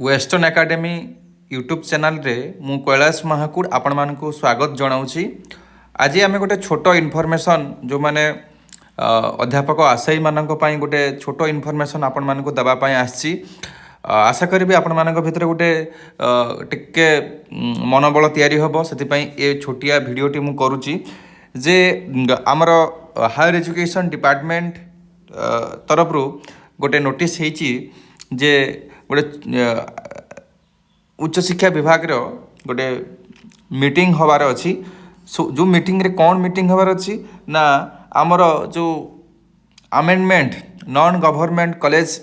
Western academy YouTube channel रे मु कैलाश महाकुड़ आपण मानकु स्वागत जनाऊँगी। आज आम गोटे छोट इनफॉरमेशन जो माने अध्यापक आशायी मानक पई गोटे छोट इनफॉरमेशन आपण मानकु दबा पई आछि। आशा करी आपण मानक भितर गोटे टिके मनोबल तैयारी हबो, सेति पई ए छोटिया भिडियोटी मु करूची जे आमर हायर एजुकेशन डिपार्टमेंट तरफ रु गोटे नोटिस हेची जे गोटे उच्च शिक्षा विभाग रो गोटे मीटिंग हबार अच्छी। जो मीटिंग रे कौन मीटिंग हबार अच्छी ना आमर जो अमेंडमेंट नॉन गवर्नमेंट कॉलेज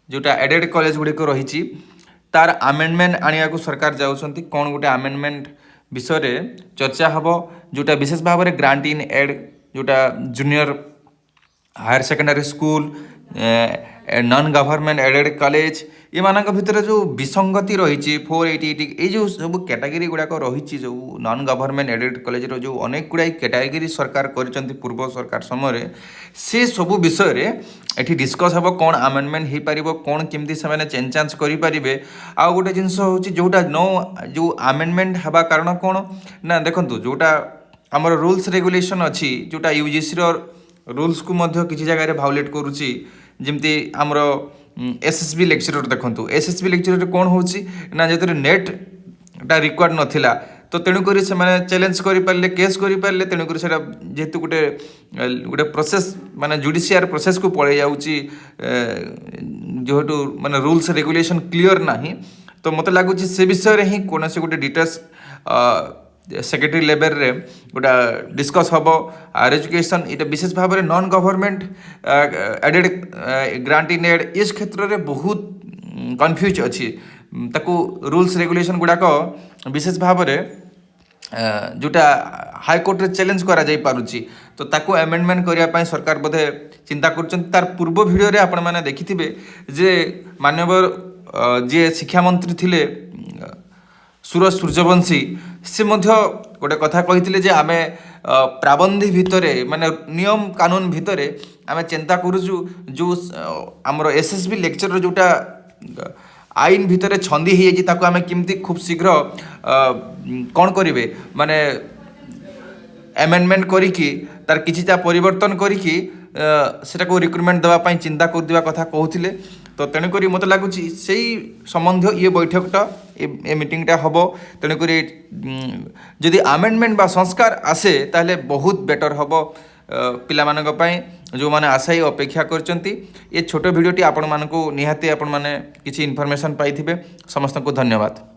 जोटा एडेड कॉलेज गुड़िक रही तार अमेंडमेंट आनिया को सरकार जाउछंती। कौन गोटे अमेंडमेंट विषय रे चर्चा हबो जोटा विशेष भाव में ग्रांट इन एड जोटा junior higher secondary school non government aided college ये मानक भितर जो विसंगति रही 488 ये जो सब कैटेगरी गुड़ाक रही जो नॉन गवर्नमेंट एडेड कॉलेज रो जो अनेक गुड़ाई कैटेगरी सरकार करिसंती पूर्व सरकार समय से सब विषय रे एठी डिस्कस हम कौन अमेंडमेंट हो पार कौन केमती से चेंज चांज करेंगे। आउ गोटे जिनस होची जोटा नो जो अमेंडमेंट हवा कारण कौन ना देखंतु जोटा आमर रूल्स रेगुलेशन अच्छी जोटा यूजीसी रो रूल्स को मध्य किसी जगह भायोलेट करुच्ची। जमती आमर एसएसबी लेक्चरर देखंतु एसएसबी लेक्चरर कौन होची ना जेतरे नेटटा रिक्वायर्ड नथिला तो तेणुक से चैलेंज करें केस करें तेणुक जेहेतु गोटे गोटे प्रोसेस माने जुडिशियल प्रोसेस को पड़े जाऊँगी जेहेतु माने रूल्स रेगुलेशन क्लियर नहीं तो मत लगुच से विषय रे ही कौन से गोटे डिटेल्स सेक्रेटरी लेवल रे गोटा डिस्कस हम। हायर एजुकेशन ये विशेष भाव में non government aided grant in aid इस क्षेत्र में बहुत कन्फ्यूज अच्छी ताकू रूल्स रेगुलेशन गुड़ाक विशेष भाव में जोटा हाईकोर्ट रे चैलेंज करा जाई पारुची तो ताकू अमेंडमेंट करने सरकार बोधे चिंता कर। तार पूर्व भिडियो रे आपण माने देखिथिबे जे माननीय जे शिक्षा मंत्री थिले सूरज सूर्यवंशी से मध्य गोटे कथा कही जे आमे प्राबंधी भितरे माने नियम कानून भितरे आमे चिंता करूचु जो आमर एसएसबी लेक्चर जोटा आईन भितर छंदी हो जाइए ताको आमे किमती खूब शीघ्र कौन करेंगे माने अमेंडमेंट करिकी तार किछिटा परिवर्तन करिकी सेटा को रिक्रुटमेंट देवाई चिंता करदिबा कथा कहूथिले। तो तेणुक मत लगुच से संबंध ये बैठकटा ए मीटिंगटा हम तेणुक जदि अमेंडमेंट बा संस्कार आसे ताहले बहुत बेटर हम पिला मानक पई जो माने आशायी अपेक्षा करचंती। ये छोट भिडियोटी आपण मानकु निहाती आपण माने किछि इन्फॉर्मेशन पाइथिबे। समस्त को धन्यवाद।